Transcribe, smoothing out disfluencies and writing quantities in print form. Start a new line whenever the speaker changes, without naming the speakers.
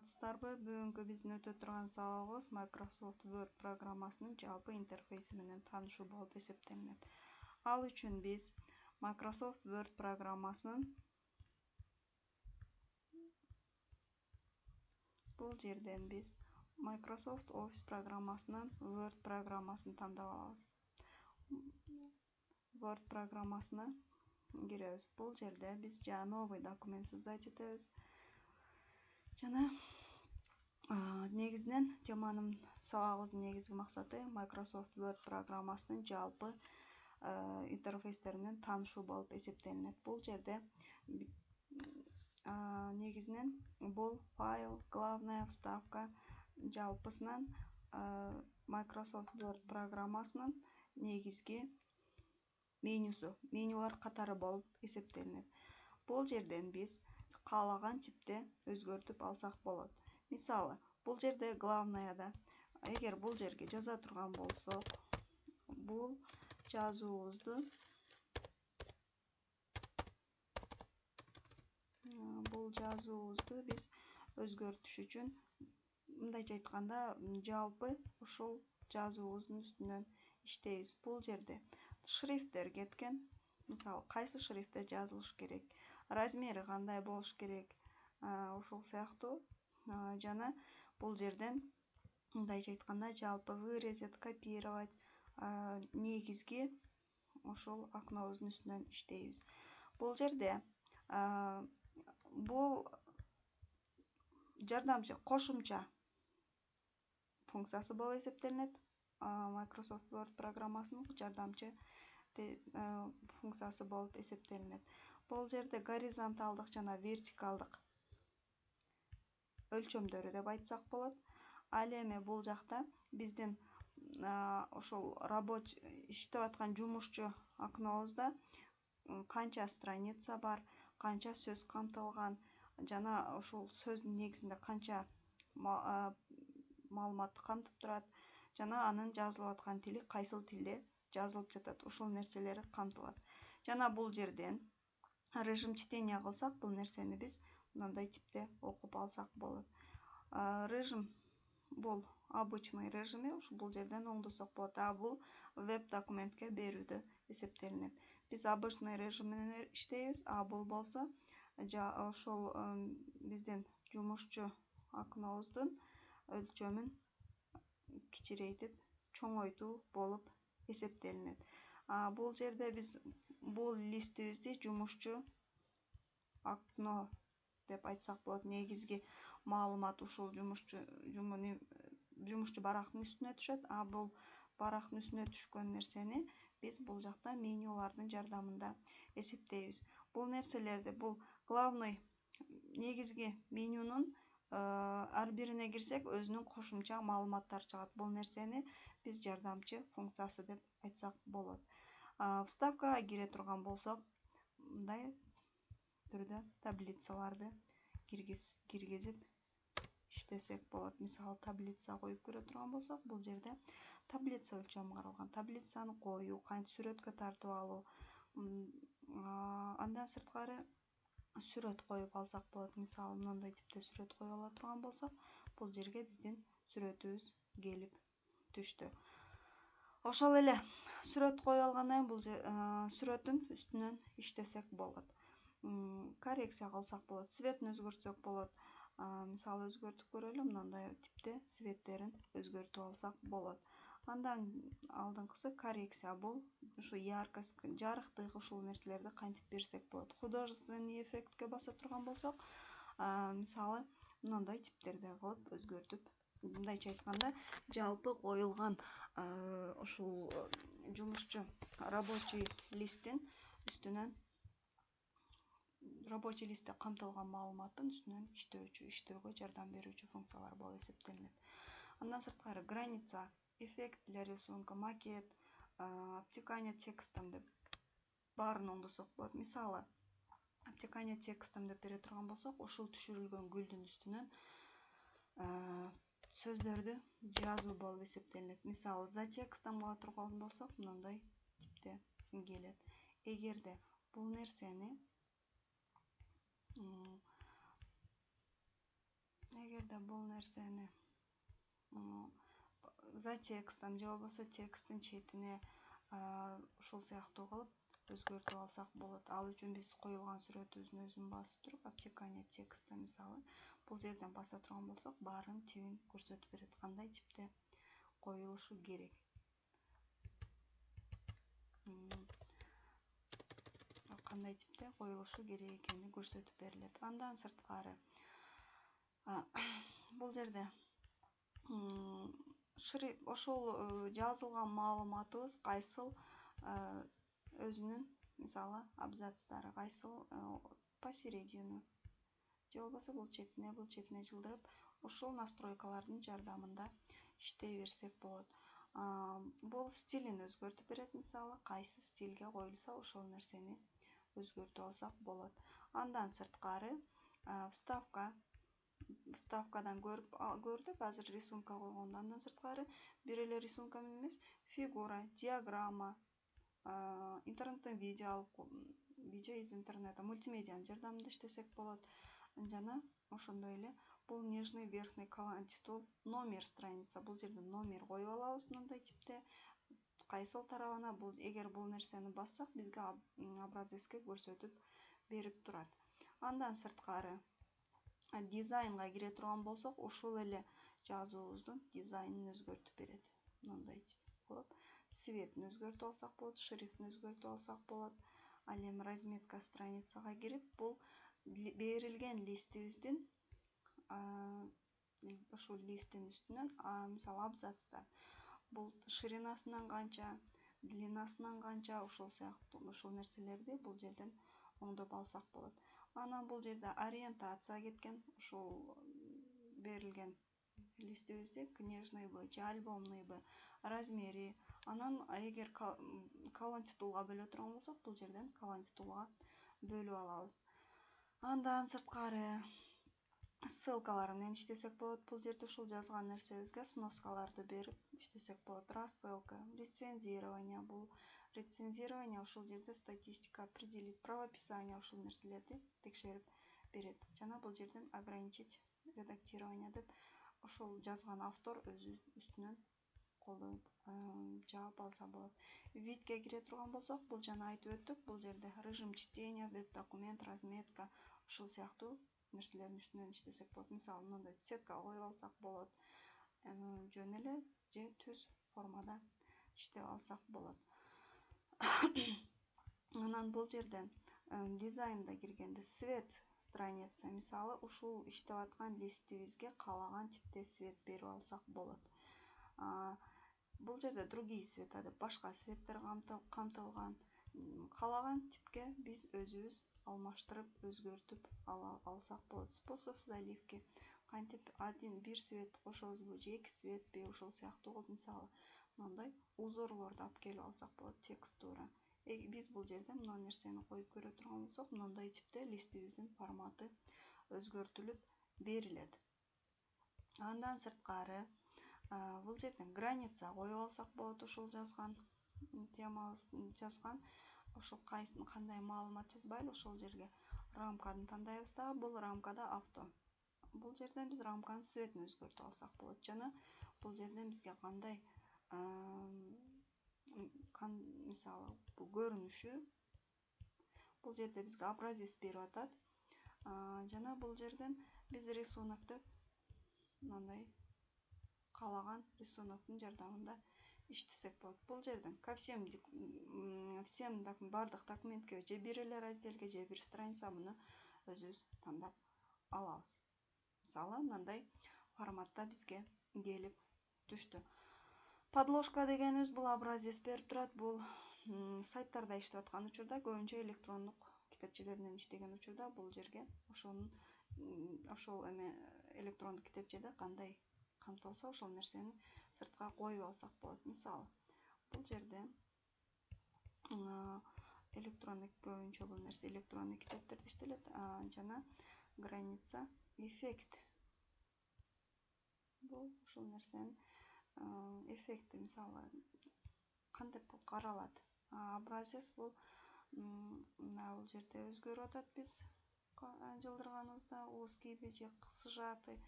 саламатсыздарбы? Бүгүнкү биздин өтө турган сабагыбыз Microsoft Word программасынын жалпы интерфейси менен таанышуу болуп эсептелинет. Ал үчүн биз Microsoft Word программасынын бул жерден биз Microsoft Office программасынан Word программасын тандап алабыз. Word программасына киребиз. Бул жерде биз новый документ создать этебиз. Жана негизинен теманын сабагыбыздын негизги максаты Microsoft Word программасынын жалпы интерфейстери менен таанышуу болуп эсептелинет. Бул жерде негизинен бул файл, главная вставка жалпысынан Microsoft Word программасынын негизги менюлар катары болуп эсептелинет. Бул жерден биз каалаган типте өзгөртүп алсак болот. Мисалы, бул жерде главныйда эгер бул жерге жаза турган болсок, бул жазуубузду биз өзгөртүш үчүн мындайча айтканда жалпы ушул жазуубуздун үстүнөн иштейбиз. Бул жерде шрифттер кеткен. Мисалы, кайсы шрифтте жазылыш керек, размери кандай болуш керек, ушул сыяктуу. Жана бул жерден мындайча айтканда жалпы вырезать, копировать негизги ушул окнобуздун үстүнөн иштейбиз. Бул жерде бул жардамчы кошумча функциясы болуп эсептелинет. Microsoft Word программасынын жардамчы функциясы болуп эсептелинет. Бул жерде горизонталдык жана вертикалдык өлчөмдөрү деп айтсак болот. Ал эми бул жакта биздин ошол иштеп аткан жумушчу окнобузда канча страница бар, канча сөз камтылган жана ушул сөздүн негизинде канча маалыматты камтып турат жана анын жазылып аткан тили кайсыл тилде жазылып жатат, ушул нерселери камтылат. Жана бул жерден режим чтения кылсак, бул нерсени биз мындай типте окуп алсак болот. Режим бул обычный режими, бул жерден оңдосок болот. Бул веб документке берүүдө эсептелинет. Биз обычный режим менен иштейбиз, бул болсо ошол биздин жумушчу окнобуздун өлчөмүн кичирейтип чоңойтуу болуп эсептелинет. Бул жерде биз бул листибизди жумушчу окно деп айтсак болот. Негизги маалымат ушул жумушчу барактын үстүнө түшөт. Бул барактын үстүнө түшкөн нерсени биз бул жакта менюлардын жардамында эсептейбиз. Бул нерселерди бул главный негизги менюнун ар бирине кирсек, өзүнүн кошумча маалыматтары чыгат. Бул нерсени биз жардамчы функциясы деп айтсак болот. Вставкага кире турган болсок, мындай түрдө таблицаларды киргизип иштесек болот. Мисалы, таблица коюп көрө турган болсок, бул жерде таблица өлчөмү каралган. Таблицаны коюу, кантип сүрөткө тартып алуу, андан сырткары сүрөт коюп алсак болот. Мисалы, мындай типте сүрөт коюп ала турган болсок, бул жерге биздин сүрөтүбүз келип түштү. Ошол эле сүрөт коюп алгандан кийин бул сүрөттүн үстүнөн иштесек болот. Коррекция кылсак болот, цветин өзгөртсөк болот. Мисалы, өзгөртүп көрөлү, мындай типте цветтерин өзгөртүп алсак болот. Андан алдыңкысы коррекция, бул ушу яркость, жарыктык ушул нерселерди кантип берсек болот. Художественный эффектке баса турган болсок, мисалы, мындай типтерде кылып өзгөртүп, мындайча айтканда, жалпы коюлган ушул жумушчу рабочий листтин үстүнөн рабочий листте камтылган маалыматтын үстүнөн иштөөгө жардам берүүчү функциялар болуп эсептелинет. Андан сырткары граница, эффект для рисунка, макет, обтекание текстом деп баарын оңдосок болот. Мисалы, обтекание текстом деп бере турган болсок, ушул түшүрүлгөн гүлдүн үстүнөн сөздөрдү жазуу болуп эсептелинет. Мисалы, за текстом кыла турган болсок, мындай типте келет. Эгерде бул нерсени эгерде бул нерсени за текстом же болбосо тексттин четине ушул сыяктуу кылып өзгөртүп алсак болот. Ал үчүн биз коюлган сүрөтүбүздүн өзүн басып туруп, обтекание текста мисалы, бул жерден баса турган болсок, баарын тибин көрсөтүп берет. Кандай типте коюлушу керек. Кандай типте коюлушу керек экени көрсөтүп берилет. Андан сырткары бул жерде ошол жазылган маалыматыбыз кайсыл өзүнүн мисалы абзацтары кайсыл посередину же болбосо бул четине жылдырып ушул настройкалардын жардамында иштей берсек болот. Бул стилин өзгөртүп берет, мисалы кайсы стилге коюлса ошол нерсени өзгөртүп алсак болот. Андан сырткары вставкадан көрдүк, азыр рисунка койгонду. Андан сырткары бир эле рисунка менен эмес, фигура, диаграмма, интернеттен видео из интернета, мультимедианын жардамында иштесек болот. Жана ошондой эле бул нижний верхний колонтитул номер страница. Бул жерде номер коюп алабыз мындай типте. Кайсыл тарабына эгер бул нерсени бассак, бизге образецке көрсөтүп берип турат. Андан сырткары дизайнга кире турган болсок, ушул эле жазуубуздун дизайнын өзгөртүп берет. Мындай тип кылып, цветин өзгөртүп алсак болот, шрифтин өзгөртүп алсак болот. Ал эми разметка страницага кирип, бул берилген листибиздин ушул листтин үстүнөн мисалы абзацтар. Бул ширинасынан канча, длинасынан канча, ушул сыяктуу ушул нерселерди бул жерден оңдоп алсак болот. Анан бул жерде ориентация кеткен, ушул берилген листибизди книжныйбы же альбомныйбы, размери. Анан эгер колон титулга бөлө турган болсок, бул жерден колон титулга бөлүп алабыз. Андан сырткары ссылкалар менен иштесек болот. Бул жерде ушул жазган нерсебизге сноскаларды берип иштесек болот. Рассылка, рецензирование, бул рецензирование ушул жерде статистика определить, правописание ушул нерселерди текшерип берет. Жана бул жерден ограничить редактирование деп ошол жазган автор өзү үстүнөн колдонуп жаап алса болот. Видке кире турган болсок, бул жана айтып өттүк, бул жерде режим чтения, веб-документ, разметка ушул сыяктуу нерселердин үстүнөн иштесек болот. Мисалы, мындай сетка коюп алсак болот. Жөн эле же түз формада иштеп алсак болот. Анан бул жерден дизайнда киргенде свет страница, мисалы ушул иштеп аткан листибизге каалаган типте свет берип алсак болот. Бул жерде другие цвета деп башка светтер камтылган. Каалаган типке биз өзүбүз алмаштырып, өзгөртүп алсак болот. Способ заливки. Кантип бир свет кошобузбу же эки светпи, ушул сыяктуу кылып, мисалы, мындай узорлорду алып келип алсак болот, текстура. Биз бул жерде мына нерсени коюп көрө турган болсок, мындай типте листибиздин форматы өзгөртүлүп берилет. Андан сырткары бул жерден граница коюп алсак болот. Ушул жазган темабыз жазган, ошол кандай маалымат жазбайлы, ошол жерге рамканы тандайбыз да, бул рамкада авто. Бул жерден биз рамканын цветин өзгөртүп алсак болот. Жана бул жерден бизге кандай мисалы бул көрүнүшү, бул жерде бизге образец берип атат. Жана бул жерден биз рисунок деп мындай каалаган рисуноктун жардамында иштесек болот. Бул жерден ко всем бардык документке же бир эле разделге же бир страница муну өзүбүз тандап алабыз. Мисалы, мындай форматта бизге келип түштү. Подложка дегенибиз бул образец берип турат. Бул сайттарда иштеп аткан учурда, көбүнчө электрондук китепчелер менен иштеген учурда бул жерге ошол эме электрондук китепчеде кандай камтылса, ошол нерсени сыртка коюп алсак болот. Мисалы, бул жерде электрондук көбүнчө бул нерсе электрондук китептерде иштелет. Жана граница эффект. Бул ушул нерсенин эффекти, мисалы, кантип каралат. Образец бул бул жерде өзгөрүп атат, биз жылдырганыбызда узкий же сжатый